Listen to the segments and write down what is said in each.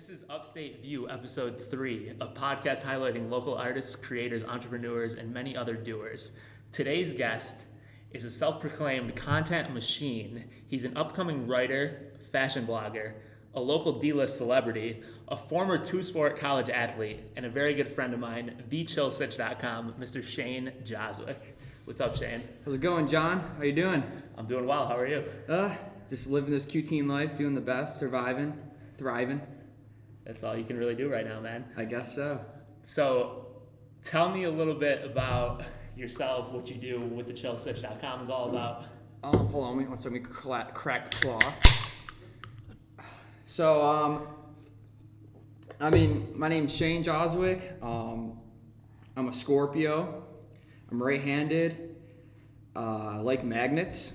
This is Upstate Vuew, episode 3, a podcast highlighting local artists, creators, entrepreneurs, and many other doers. Today's guest is a self-proclaimed content machine. He's an upcoming writer, fashion blogger, a local D-list celebrity, a former two-sport college athlete, and a very good friend of mine, thechillsitch.com, Mr. Shane Joswick. What's up, Shane? How's it going, John? How you doing? I'm doing well. How are you? Just living this Q-teen life, doing the best, surviving, thriving. That's all you can really do right now, man. I guess so. So, tell me a little bit about yourself, what you do, what thechillsitch.com is all about. Hold on, let me crack claw. So, my name's Shane Joswick. I'm a Scorpio. I'm right-handed. I like magnets.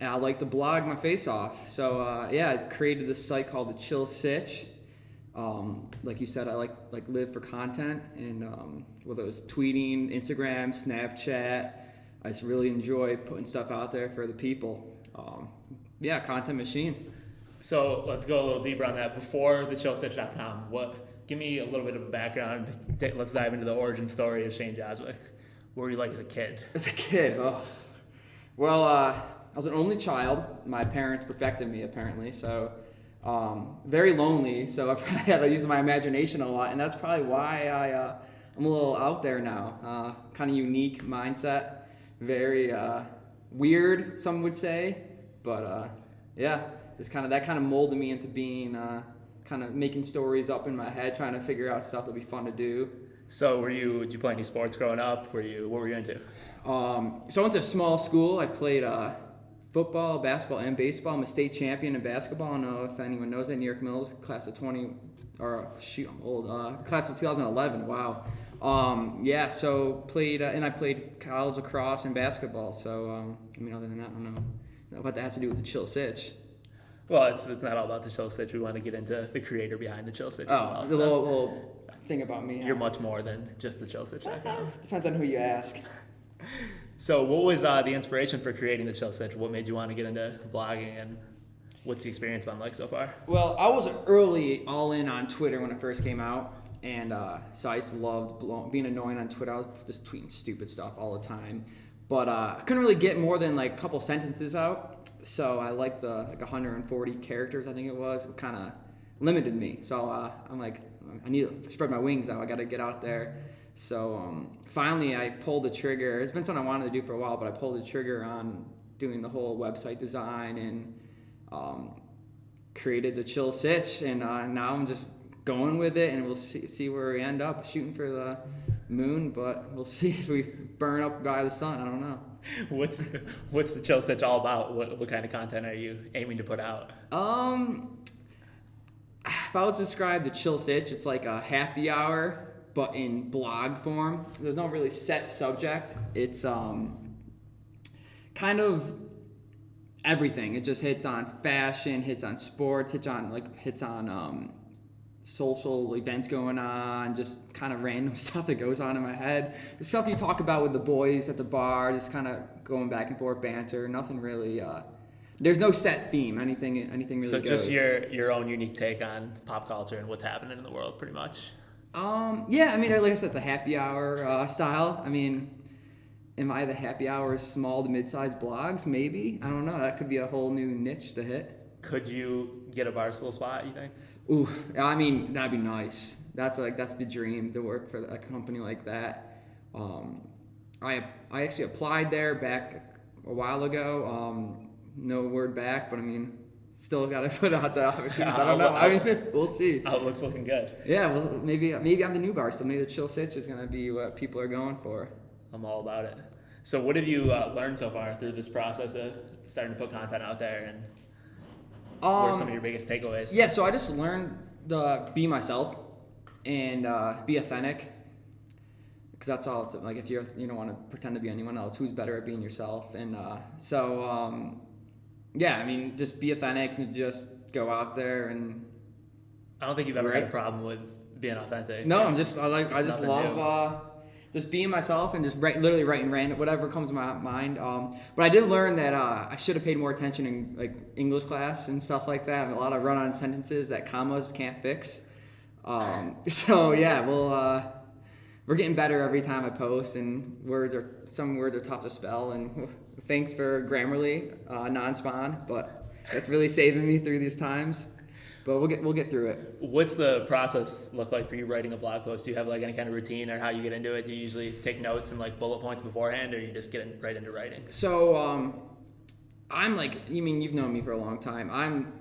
And I like to blog my face off. So, I created this site called the Chill Sitch. Like you said, I like live for content, and whether it was tweeting, Instagram, Snapchat, I just really enjoy putting stuff out there for the people. Content machine. So let's go a little deeper on that. Before thechillsitch.com, give me a little bit of a background. Let's dive into the origin story of Shane Joswick. What were you like as a kid? As a kid, I was an only child. My parents perfected me, apparently, so. Very lonely, so I probably had to use my imagination a lot, and that's probably why I'm a little out there now. Kind of unique mindset, very weird, some would say, but it's that kind of molded me into being kind of making stories up in my head, trying to figure out stuff that'd be fun to do. So did you play any sports growing up? What were you into? So I went to a small school. I played football, basketball, and baseball. I'm a state champion in basketball. I don't know if anyone knows that. New York Mills, class of I'm old. Class of 2011. Wow. So played, and I played college lacrosse and basketball. So, other than that, I don't know what that has to do with the Chill Sitch. Well, it's not all about the Chill Sitch. We want to get into the creator behind the Chill Sitch as well. The little thing about me. You're much more than just the chillsitch.com. Depends on who you ask. So what was the inspiration for creating the Chill Sitch? What made you want to get into blogging, and what's the experience been like so far? Well, I was early all in on Twitter when it first came out, and so I just loved being annoying on Twitter. I was just tweeting stupid stuff all the time, but I couldn't really get more than a couple sentences out, so I liked the 140 characters, I think it was. It kind of limited me, so I'm like, I need to spread my wings out. I got to get out there. So finally I pulled the trigger. It's been something I wanted to do for a while, but I pulled the trigger on doing the whole website design and created the Chill Sitch. And now I'm just going with it, and we'll see where we end up, shooting for the moon, but we'll see if we burn up by the sun. I don't know. What's the Chill Sitch all about? What kind of content are you aiming to put out? If I was to describe the Chill Sitch, it's like a happy hour, but in blog form. There's no really set subject. It's kind of everything. It just hits on fashion, hits on sports, hits on social events going on, just kind of random stuff that goes on in my head. The stuff you talk about with the boys at the bar, just kind of going back and forth banter. Nothing really. There's no set theme. Anything really goes. So just your own unique take on pop culture and what's happening in the world, pretty much. Like I said, the happy hour style. Am I the happy hour small to mid-sized blogs? Maybe. I don't know. That could be a whole new niche to hit. Could you get a Barstool spot, you think? Ooh, that'd be nice. That's the dream, to work for a company like that. I actually applied there back a while ago. No word back, but still got to put out the opportunity. I don't know. We'll see. Outlook's looking good. Yeah, well, maybe I'm the new bar, so maybe the Chill Sitch is going to be what people are going for. I'm all about it. So what have you learned so far through this process of starting to put content out there, and what are some of your biggest takeaways? Yeah, so I just learned to be myself and be authentic, because that's all it's like. If you don't want to pretend to be anyone else, who's better at being yourself? And just be authentic and just go out there. And I don't think you've ever had a problem with being authentic. No, I just love just being myself and just literally writing random whatever comes to my mind. But I did learn that I should have paid more attention in English class and stuff like that. A lot of run-on sentences that commas can't fix. So yeah, we're getting better every time I post, and some words are tough to spell. And thanks for Grammarly, non-spawn, but that's really saving me through these times. But we'll get through it. What's the process look like for you writing a blog post? Do you have like any kind of routine or how you get into it? Do you usually take notes and like bullet points beforehand, or you just get right into writing? So I'm like, you've known me for a long time. I'm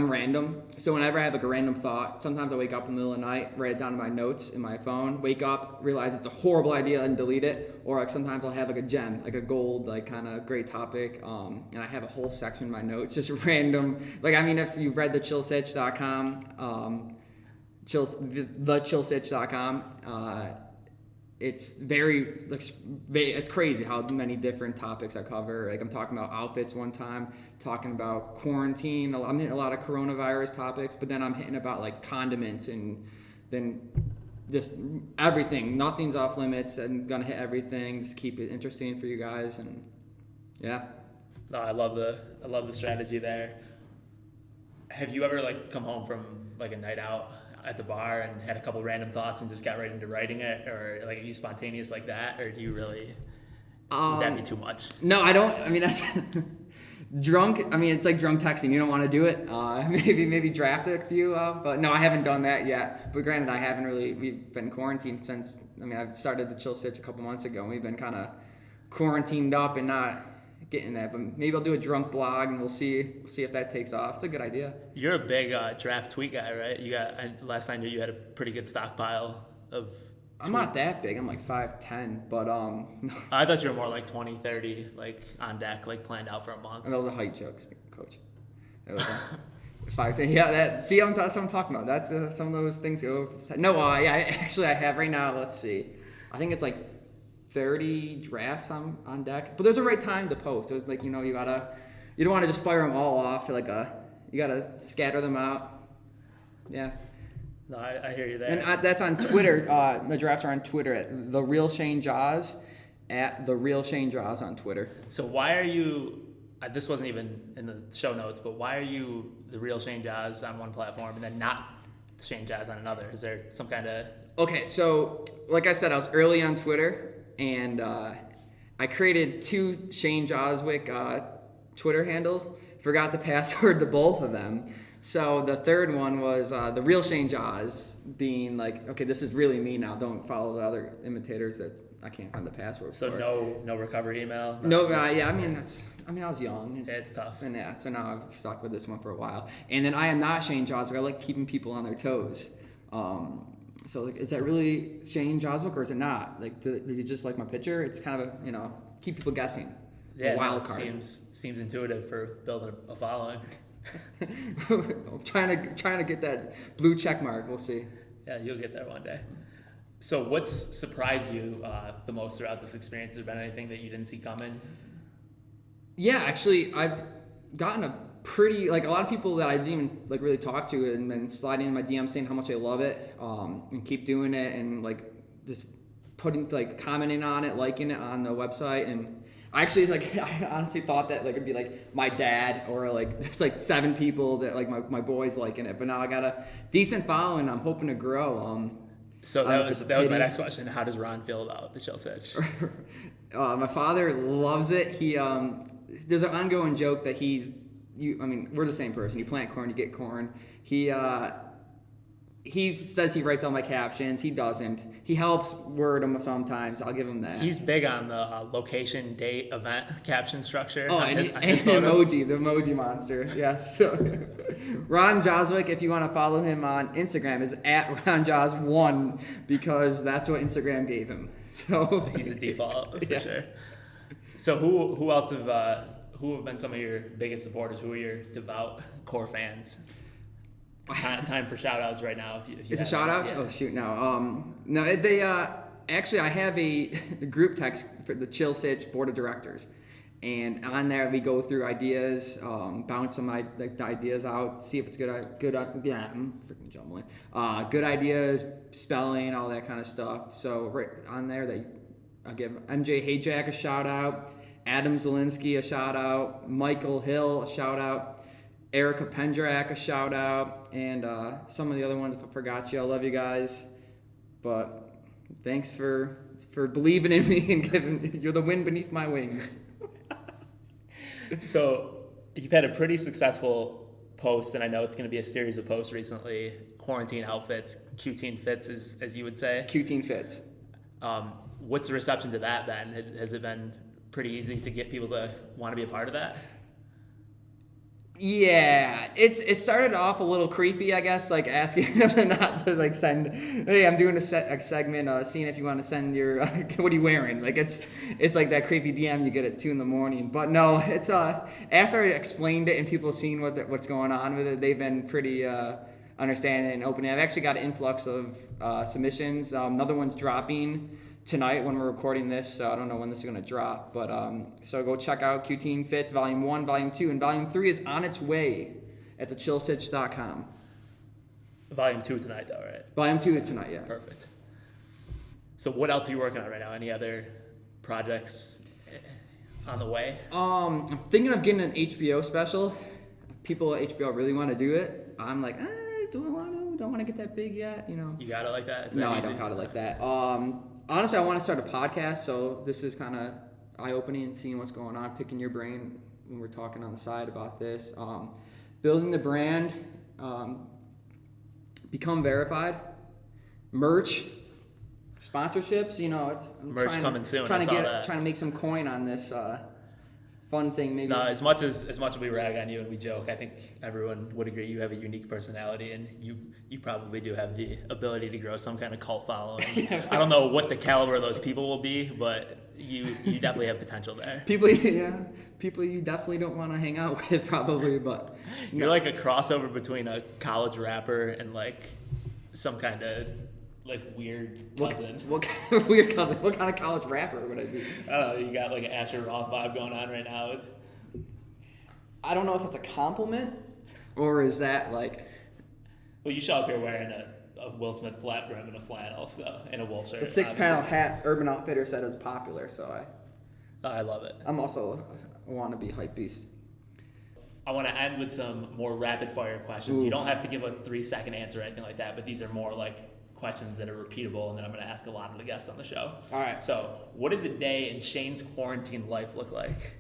random. So whenever I have like a random thought, sometimes I wake up in the middle of the night, write it down in my notes in my phone, wake up, realize it's a horrible idea and delete it. Or like sometimes I'll have like a gem, like a gold, like kind of great topic. And I have a whole section in my notes, just random. Like, if you've read thechillsitch.com, thechillsitch.com, it's it's crazy how many different topics I cover. Like I'm talking about outfits one time, talking about quarantine. I'm hitting a lot of coronavirus topics, but then I'm hitting about like condiments and then just everything. Nothing's off limits. I'm gonna hit everything. Just keep it interesting for you guys, and yeah. No, I love the strategy there. Have you ever like come home from like a night out at the bar and had a couple random thoughts and just got right into writing it, or like are you spontaneous like that, or do you really would that be too much? No, I don't. That's drunk. It's like drunk texting. You don't want to do it. Maybe draft a few, but no, I haven't done that yet. But granted, we've been quarantined since. I've started the Chill Sitch a couple months ago, and we've been kind of quarantined up and not getting that. But maybe I'll do a drunk blog, and we'll see if that takes off. It's a good idea. You're a big draft tweet guy, right? Last I knew you had a pretty good stockpile of tweets. I'm not that big. I'm like 5'10", but I thought you were more like 20, 30, like on deck, like planned out for a month. And that was a height joke, coach. That was 5'10". Yeah, that's what I'm talking about. That's some of those things go. No, I have right now. Let's see. I think it's like 30 drafts on deck, but there's a right time to post. It's like, you don't want to just fire them all off. You gotta scatter them out. Yeah. No, I hear you there. And that's on Twitter. The drafts are on Twitter at The Real Shane Jaws, at The Real Shane Jaws on Twitter. So why are you, this wasn't even in the show notes, but why are you The Real Shane Jaws on one platform and then not Shane Jaws on another? Is there some kind of... Okay, so like I said, I was early on Twitter, and I created 2 Shane Joswick Twitter handles. Forgot the password to both of them. So the third one was The Real Shane Jaws, being like, okay, this is really me now. Don't follow the other imitators that I can't find the password for. So no recovery email? No, I was young. It's tough. And yeah, so now I've stuck with this one for a while. And then I am not Shane Joswick. I like keeping people on their toes. So like, is that really Shane Joswick or is it not? Like, did you just like my picture? It's kind of keep people guessing. Yeah, wild card. Seems intuitive for building a following. I'm trying to get that blue check mark. We'll see. Yeah, you'll get there one day. So what's surprised you the most throughout this experience? Has there been anything that you didn't see coming? Yeah, actually, I've gotten a lot of people that I didn't even really talk to and been sliding in my DM saying how much I love it and keep doing it and just putting commenting on it, liking it on the website. And I actually I honestly thought that it'd be my dad or just 7 people that my boys liking it, but now I got a decent following. I'm hoping to grow. So that was my next question. How does Ron feel about the Chill Sitch? My father loves it. He there's an ongoing joke that we're the same person. You plant corn, you get corn. He says he writes all my captions. He doesn't. He helps word them sometimes. I'll give him that. He's big on the location, date, event caption structure. Oh, and the emoji monster. Yes. So, Ron Joswick, if you want to follow him on Instagram, is at RonJaws1 because that's what Instagram gave him. So he's a default for sure. So who else who have been some of your biggest supporters? Who are your devout core fans? Time for shout outs right now. If you is it shout outs? Yeah. Oh shoot, no. No, they actually I have a group text for the Chill Sitch board of directors, and on there we go through ideas, bounce some ideas out, see if it's good. Yeah, I'm freaking jumbling. Good ideas, spelling, all that kind of stuff. So right on there, I give MJ Hayjack a shout out, Adam Zielinski a shout out, Michael Hill a shout out. Erica Pendrak a shout out, and some of the other ones if I forgot you. I love you guys, but thanks for believing in me and giving. You're the wind beneath my wings. So you've had a pretty successful post, and I know it's going to be a series of posts recently. Quarantine outfits, Q-teen fits, as you would say. Q-teen fits. What's the reception to that been? Has it been pretty easy to get people to want to be a part of that? Yeah, it started off a little creepy, I guess, like asking them not to like send. Hey, I'm doing a segment, seeing if you want to send your. What are you wearing? Like it's like that creepy DM you get at 2 a.m. But no, it's after I explained it and people seeing what's going on with it, they've been pretty understanding and open. I've actually got an influx of submissions. Another one's dropping tonight when we're recording this, so I don't know when this is going to drop, but so go check out Q-Teen Fits Volume 1, Volume 2, and Volume 3 is on its way at thechillsitch.com. Volume 2 tonight, though, right? Volume 2 is tonight, yeah. Perfect. So what else are you working on right now? Any other projects on the way? I'm thinking of getting an HBO special. People at HBO really want to do it. I'm like, do I want to? Don't want to get that big yet, you know. You got it like that? No, I don't got it like that. Honestly, I want to start a podcast, so this is kind of eye-opening and seeing what's going on, picking your brain when we're talking on the side about this. Building the brand, become verified, merch, sponsorships. You know, I'm merch coming soon. Trying to make some coin on this fun thing. Maybe. No, as much as we rag on you and we joke, I think everyone would agree you have a unique personality, and you probably do have the ability to grow some kind of cult following. I don't know what the caliber of those people will be, but you definitely have potential there. People you definitely don't want to hang out with, probably, but you're like a crossover between a college rapper and like some kind of like weird cousin. What kind of weird cousin? What kind of college rapper would I be? I don't know. You got like an Asher Roth vibe going on right now. I don't know if that's a compliment or is that like. Well, you show up here wearing a Will Smith flat brim and a flannel, so and a wool shirt. It's a 6-panel hat. Urban Outfitters said it was popular, so I love it. I'm also a wannabe hype beast. I want to end with some more rapid fire questions. Ooh. You don't have to give a 3-second answer or anything like that, but these are more like questions that are repeatable, and then I'm going to ask a lot of the guests on the show. All right. So, what does a day in Shane's quarantine life look like?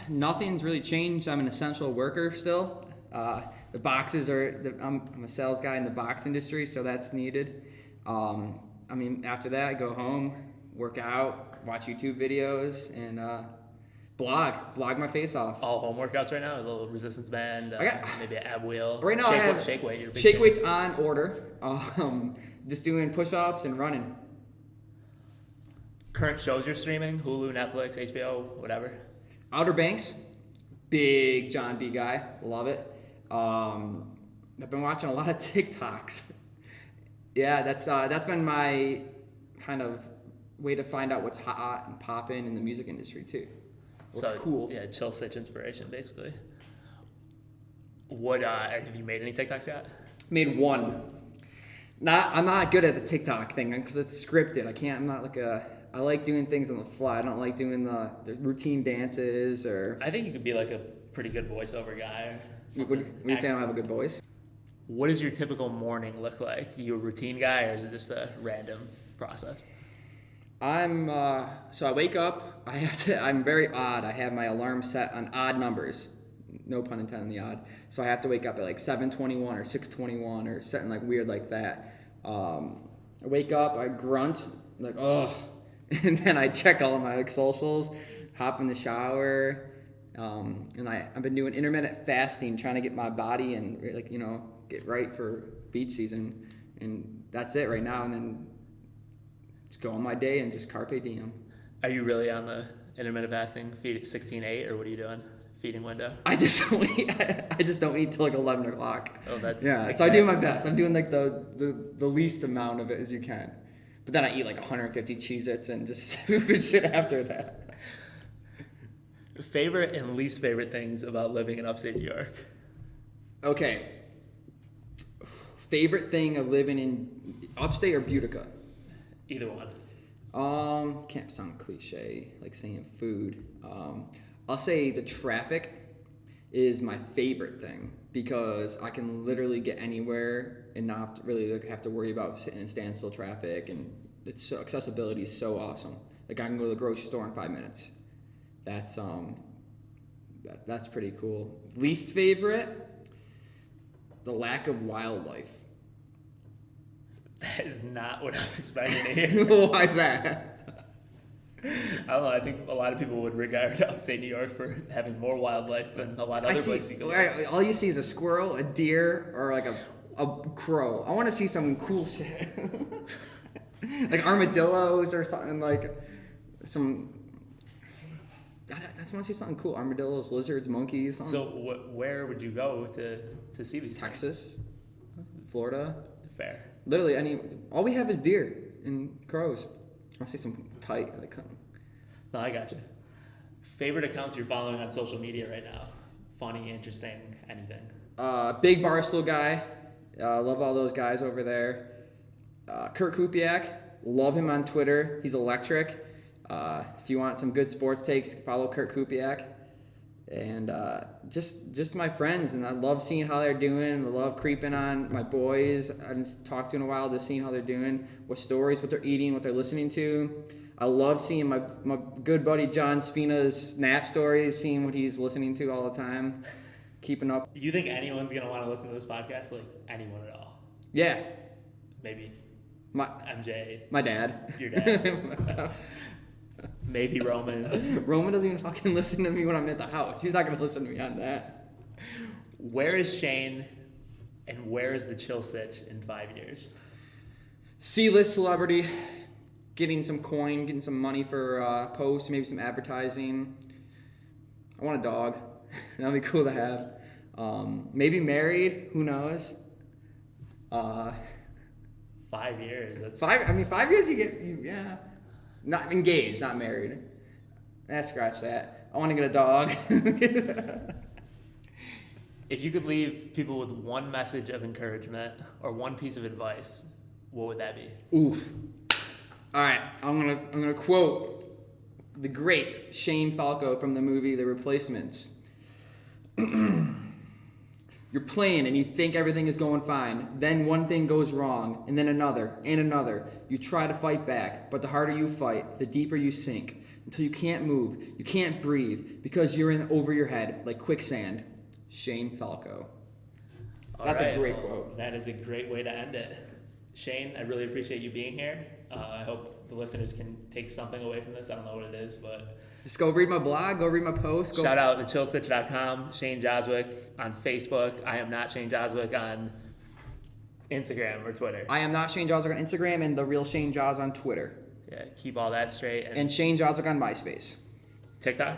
Nothing's really changed. I'm an essential worker still. The boxes I'm a sales guy in the box industry, so that's needed. After that, I go home, work out, watch YouTube videos, and blog my face off. All home workouts right now? A little resistance band, maybe an ab wheel. Right now, shake weight. Shake weight's on order. Just doing push-ups and running. Current shows you're streaming? Hulu, Netflix, HBO, whatever. Outer Banks, big John B guy, love it. I've been watching a lot of TikToks. Yeah, that's been my kind of way to find out what's hot and popping in the music industry too. What's cool. Yeah, chill Sitch inspiration basically. What have you made any TikToks yet? Made one. I'm not good at the TikTok thing because it's scripted. I like doing things on the fly. I don't like doing the routine dances or. I think you could be like a pretty good voiceover guy. Would you say I don't have a good voice? What does your typical morning look like? You a routine guy, or is it just a random process? So I wake up. I'm very odd. I have my alarm set on odd numbers. No pun intended in the odd. So I have to wake up at like 7:21 or 6:21 or something like weird like that. I wake up, I grunt, like, ugh. And then I check all of my socials, hop in the shower, and I've been doing intermittent fasting, trying to get my body and get right for beach season, and that's it right now. And then just go on my day and just carpe diem. Are you really on the intermittent fasting, feed at 16:8, or what are you doing? Feeding window? I just don't eat till like 11 o'clock. Oh, that's yeah. So I do my best. I'm doing like the least amount of it as you can. But then I eat like 150 Cheez-Its and just stupid shit after that. Favorite and least favorite things about living in upstate New York? Okay. Favorite thing of living in upstate or Butica? Either one. Can't sound cliche like saying food. I'll say the traffic is my favorite thing because I can literally get anywhere and not have to really have to worry about sitting in standstill traffic, and accessibility is so awesome. Like I can go to the grocery store in 5 minutes. That's pretty cool. Least favorite, the lack of wildlife. That is not what I was expecting to hear. Why is that? I don't know. I think a lot of people would regard upstate New York for having more wildlife than a lot of other places you can live. All you see is a squirrel, a deer, or like a crow. I want to see some cool shit. Like armadillos or something, like some... I just want to see something cool. Armadillos, lizards, monkeys. Something. So where would you go to see these Texas, things? Florida. Fair. Literally, all we have is deer and crows. I want to see some tight, like something. No, I got you. Favorite accounts you're following on social media right now? Funny, interesting, anything? Big Barstool guy. Love all those guys over there. Kurt Kupiak. Love him on Twitter. He's electric. If you want some good sports takes, follow Kurt Kupiak. And just my friends, and I love seeing how they're doing. I love creeping on my boys. I haven't talked to in a while, just seeing how they're doing, what stories, what they're eating, what they're listening to. I love seeing my good buddy John Spina's Snap stories, seeing what he's listening to all the time, keeping up. You think anyone's going to want to listen to this podcast? Like, anyone at all? Yeah. Maybe MJ. My dad. Your dad. Maybe Roman. Roman doesn't even fucking listen to me when I'm at the house. He's not going to listen to me on that. Where is Shane and where is the Chill Sitch in 5 years? C-list celebrity, getting some coin, getting some money for posts, maybe some advertising. I want a dog. That'd be cool to have. Maybe married. Who knows? 5 years. That's 5 years yeah. Not engaged, not married. Scratch that. I want to get a dog. If you could leave people with one message of encouragement or one piece of advice, what would that be? Oof. All right, I'm gonna quote the great Shane Falco from the movie The Replacements. You're playing and you think everything is going fine. Then one thing goes wrong, and then another, and another. You try to fight back, but the harder you fight, the deeper you sink, until you can't move, you can't breathe, because you're in over your head like quicksand. Shane Falco. That's a great quote. That is a great way to end it. Shane, I really appreciate you being here. I hope the listeners can take something away from this. I don't know what it is, but... Just go read my blog, go read my post. Shout out to chillsitch.com, Shane Joswick on Facebook. I am not Shane Joswick on Instagram or Twitter. I am not Shane Joswick on Instagram, and the real Shane Jaws on Twitter. Yeah, keep all that straight. And Shane Joswick on MySpace. TikTok?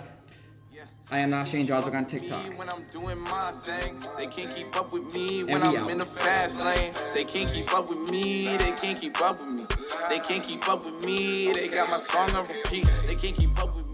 I am not Shane Joswick on TikTok. When I'm doing my thing, they can't keep up with me. When I'm in the fast lane, they can't keep up with me. They can't keep up with me. They can't keep up with me. They got my song on repeat. They can't keep up with me.